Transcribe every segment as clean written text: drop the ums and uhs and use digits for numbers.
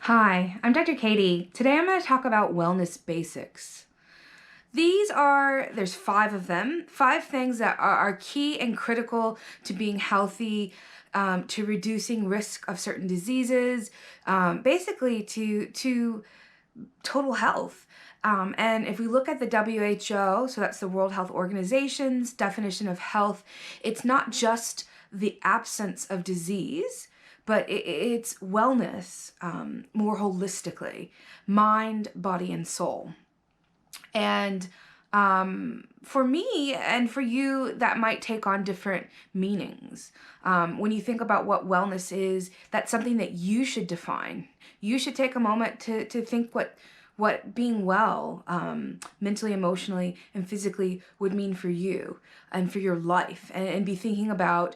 Hi, I'm Dr. Katie. Today I'm going to talk about wellness basics. There's 5 of them, 5 things that are key and critical to being healthy, to reducing risk of certain diseases, basically to total health. And if we look at the WHO, so that's the World Health Organization's definition of health, it's not just the absence of disease, but it's wellness more holistically, mind, body, and soul. And for me and for you, that might take on different meanings. When you think about what wellness is, that's something that you should define. You should take a moment to think what being well, mentally, emotionally, and physically would mean for you and for your life, and be thinking about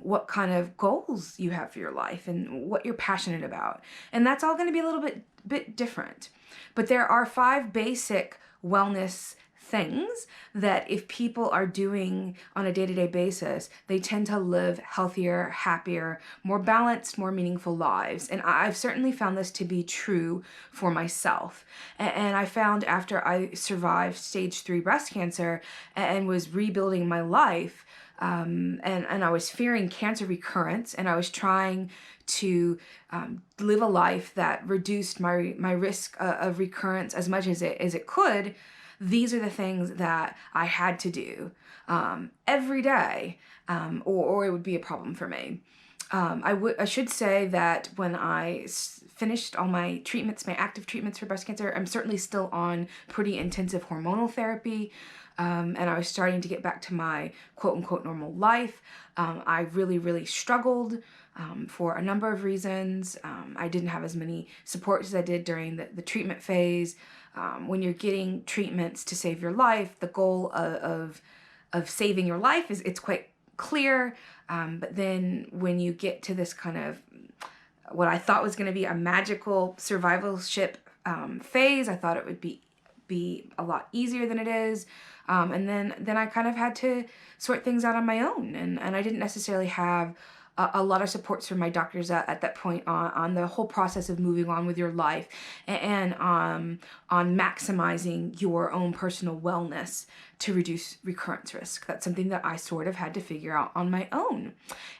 what kind of goals you have for your life and what you're passionate about. And that's all going to be a little bit different. But there are 5 basic wellness things that if people are doing on a day-to-day basis, they tend to live healthier, happier, more balanced, more meaningful lives. And I've certainly found this to be true for myself. And I found after I survived stage 3 breast cancer and was rebuilding my life, and I was fearing cancer recurrence, and I was trying to live a life that reduced my risk of recurrence as much as it could. These are the things that I had to do every day, or it would be a problem for me. I should say that when I finished all my treatments, my active treatments for breast cancer, I'm certainly still on pretty intensive hormonal therapy. And I was starting to get back to my quote unquote normal life. I really struggled for a number of reasons. I didn't have as many supports as I did during the treatment phase. When you're getting treatments to save your life, the goal of saving your life it's quite clear. But then when you get to this kind of what I thought was going to be a magical survivalship phase, I thought it would be a lot easier than it is. And then I kind of had to sort things out on my own. And I didn't necessarily have a lot of supports from my doctors at that point on the whole process of moving on with your life and on maximizing your own personal wellness to reduce recurrence risk. That's something that I sort of had to figure out on my own.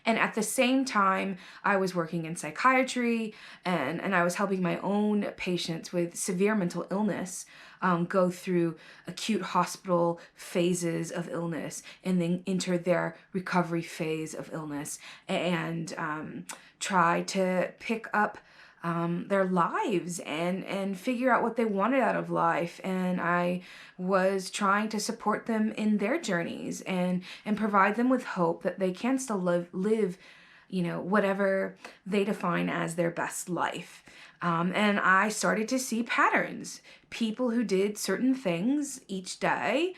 And at the same time, I was working in psychiatry and I was helping my own patients with severe mental illness go through acute hospital phases of illness and then enter their recovery phase of illness and try to pick up their lives and figure out what they wanted out of life. And I was trying to support them in their journeys and provide them with hope that they can still live whatever they define as their best life. And I started to see patterns. People who did certain things each day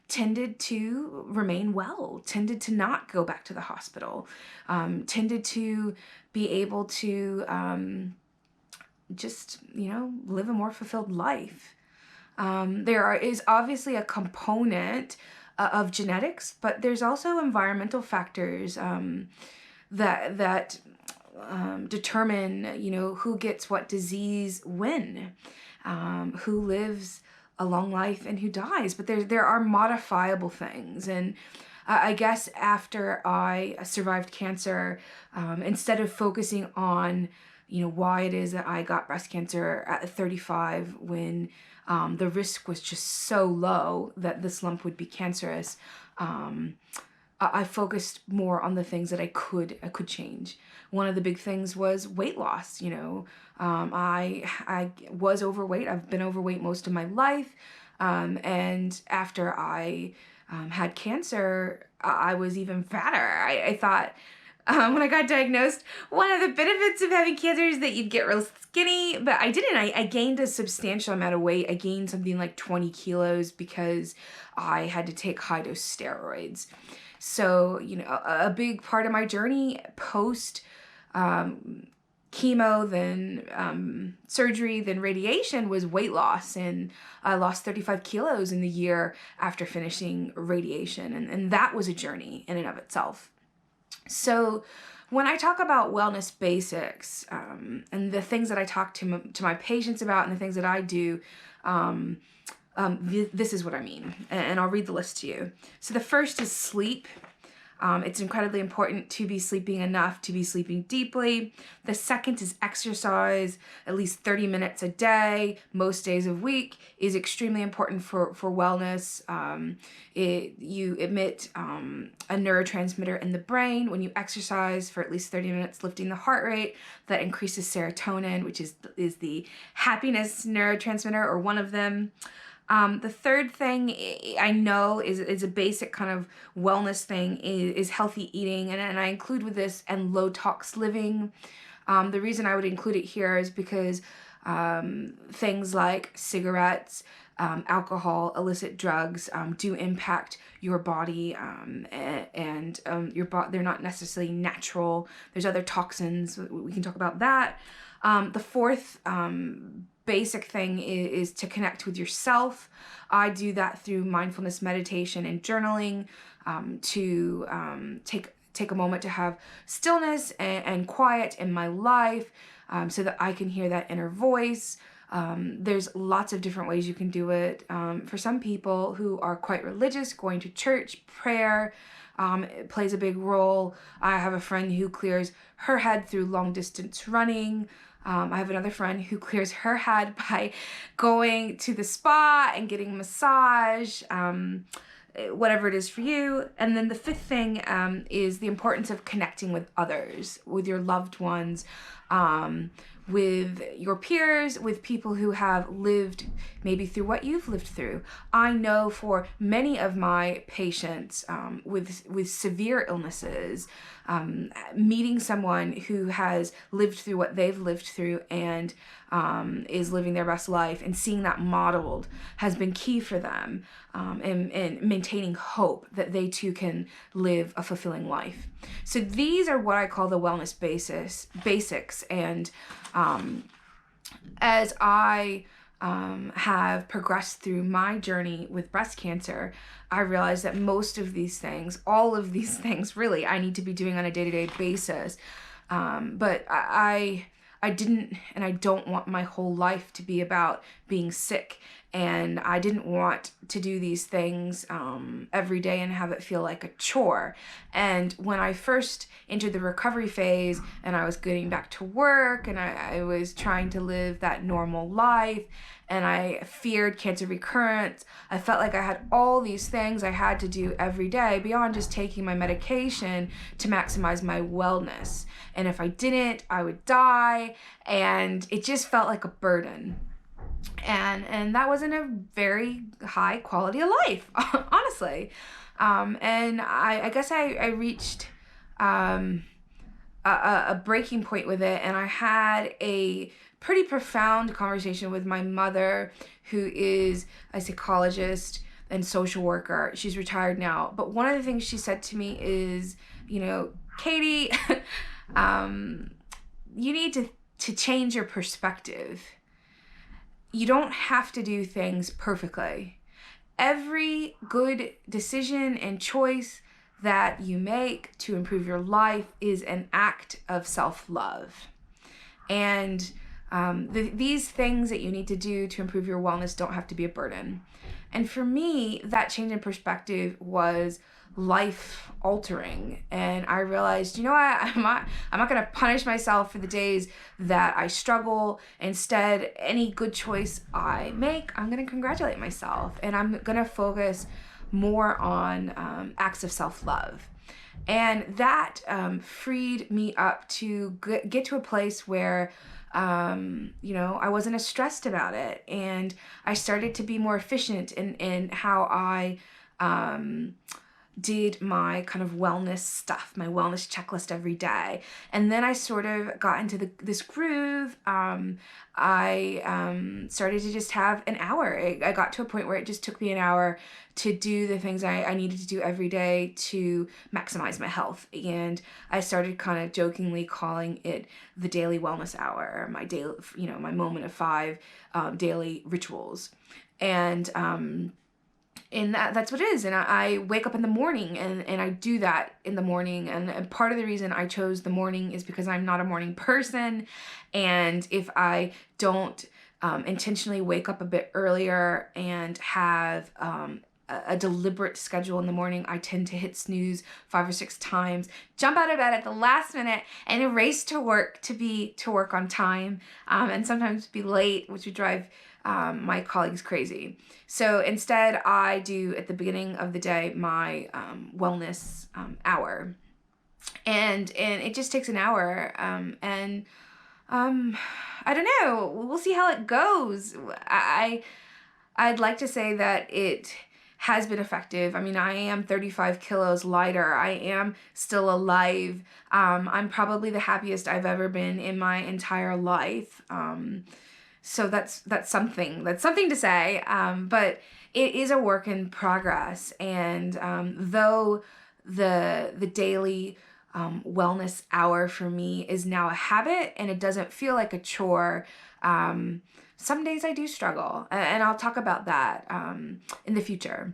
tended to remain well, tended to not go back to the hospital, tended to be able to just, live a more fulfilled life. There is obviously a component of genetics, but there's also environmental factors that determine, who gets what disease when, who lives a long life and who dies. But there are modifiable things. And I guess after I survived cancer, instead of focusing on, why it is that I got breast cancer at 35 when the risk was just so low that this lump would be cancerous, I focused more on the things that I could change. One of the big things was weight loss. I was overweight. I've been overweight most of my life. And after I had cancer, I was even fatter. I thought when I got diagnosed, one of the benefits of having cancer is that you'd get real skinny, but I didn't. I gained a substantial amount of weight. I gained something like 20 kilos because I had to take high-dose steroids. So, a big part of my journey post chemo, then surgery, then radiation was weight loss. And I lost 35 kilos in the year after finishing radiation. And that was a journey in and of itself. So when I talk about wellness basics, and the things that I talk to my patients about and the things that I do, um, this is what I mean. And I'll read the list to you. So the first is sleep. It's incredibly important to be sleeping enough, to be sleeping deeply. The second is exercise. At least 30 minutes a day, most days of week, is extremely important for wellness. You emit a neurotransmitter in the brain when you exercise for at least 30 minutes, lifting the heart rate. That increases serotonin, which is the happiness neurotransmitter, or one of them. The third thing I know is a basic kind of wellness thing is healthy eating, and I include with this and low tox living. The reason I would include it here is because things like cigarettes, alcohol, illicit drugs do impact your body, and they're not necessarily natural. There's other toxins. We can talk about that. The fourth basic thing is to connect with yourself. I do that through mindfulness meditation and journaling, to take a moment to have stillness and quiet in my life, so that I can hear that inner voice. There's lots of different ways you can do it. For some people who are quite religious, going to church, prayer, it plays a big role. I have a friend who clears her head through long distance running. I have another friend who clears her head by going to the spa and getting a massage, whatever it is for you. And then the fifth thing is the importance of connecting with others, with your loved ones, with your peers, with people who have lived maybe through what you've lived through. I know for many of my patients with severe illnesses, meeting someone who has lived through what they've lived through and is living their best life, and seeing that modeled has been key for them, and maintaining hope that they too can live a fulfilling life. So these are what I call the wellness basics. And as I have progressed through my journey with breast cancer, I realized that most of these things, all of these things really, I need to be doing on a day-to-day basis. But I didn't, and I don't want my whole life to be about being sick. And I didn't want to do these things every day and have it feel like a chore. And when I first entered the recovery phase and I was getting back to work and I was trying to live that normal life, and I feared cancer recurrence, I felt like I had all these things I had to do every day beyond just taking my medication to maximize my wellness. And if I didn't, I would die. And it just felt like a burden. And that wasn't a very high quality of life, honestly. And I guess I reached a breaking point with it, and I had a pretty profound conversation with my mother, who is a psychologist and social worker. She's retired now, but one of the things she said to me is, Katie, you need to change your perspective. You don't have to do things perfectly. Every good decision and choice that you make to improve your life is an act of self-love. And these things that you need to do to improve your wellness don't have to be a burden. And for me, that change in perspective was life altering. And I realized, what? I'm not going to punish myself for the days that I struggle. Instead, any good choice I make, I'm going to congratulate myself. And I'm going to focus more on acts of self-love. And that freed me up to get to a place where I wasn't as stressed about it. And I started to be more efficient in how I did my kind of wellness stuff, my wellness checklist every day. And then I sort of got into this groove. I started to just have an hour. I got to a point where it just took me an hour to do the things I needed to do every day to maximize my health. And I started kind of jokingly calling it the daily wellness hour, my daily, my moment of 5 daily rituals. And And that's what it is. And I wake up in the morning, and I do that in the morning. And part of the reason I chose the morning is because I'm not a morning person. And if I don't intentionally wake up a bit earlier and have a deliberate schedule in the morning, I tend to hit snooze 5 or 6 times, jump out of bed at the last minute, and race to work to work on time, and sometimes be late, which would drive my colleagues crazy. So instead, I do at the beginning of the day my wellness hour, and it just takes an hour, and I don't know. We'll see how it goes. I'd like to say that it has been effective. I mean, I am 35 kilos lighter. I am still alive. I'm probably the happiest I've ever been in my entire life. So that's something. That's something to say. But it is a work in progress. And though the daily wellness hour for me is now a habit and it doesn't feel like a chore, some days I do struggle, and I'll talk about that in the future.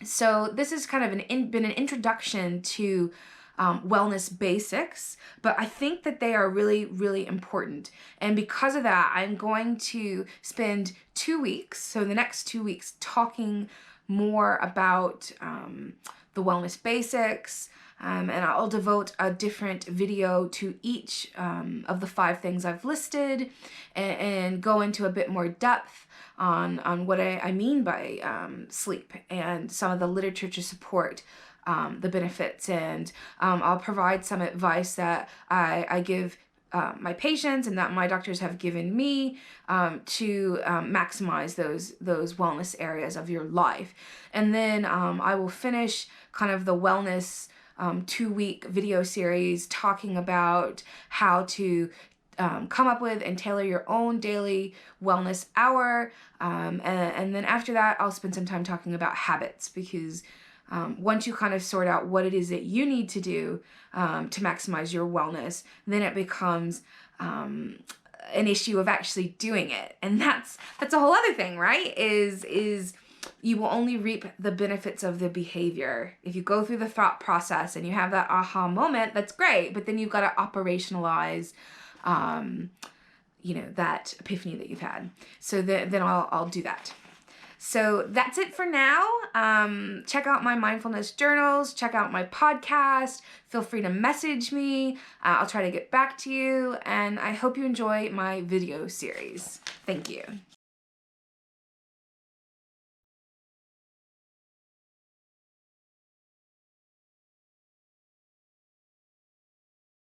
So this is kind of been an introduction to wellness basics, but I think that they are really, really important. And because of that, I'm going to spend 2 weeks, so the next 2 weeks, talking more about the wellness basics, and I'll devote a different video to each of the 5 things I've listed, and go into a bit more depth on what I mean by sleep and some of the literature to support the benefits. And I'll provide some advice that I give my patients and that my doctors have given me to maximize those wellness areas of your life. And then I will finish kind of the wellness 2-week video series talking about how to come up with and tailor your own daily wellness hour. And then after that, I'll spend some time talking about habits, because once you kind of sort out what it is that you need to do to maximize your wellness, then it becomes an issue of actually doing it. And that's a whole other thing, right? Is you will only reap the benefits of the behavior. If you go through the thought process and you have that aha moment, that's great, but then you've got to operationalize that epiphany that you've had. So then I'll do that. So that's it for now. Check out my mindfulness journals, check out my podcast, feel free to message me. I'll try to get back to you, and I hope you enjoy my video series. Thank you.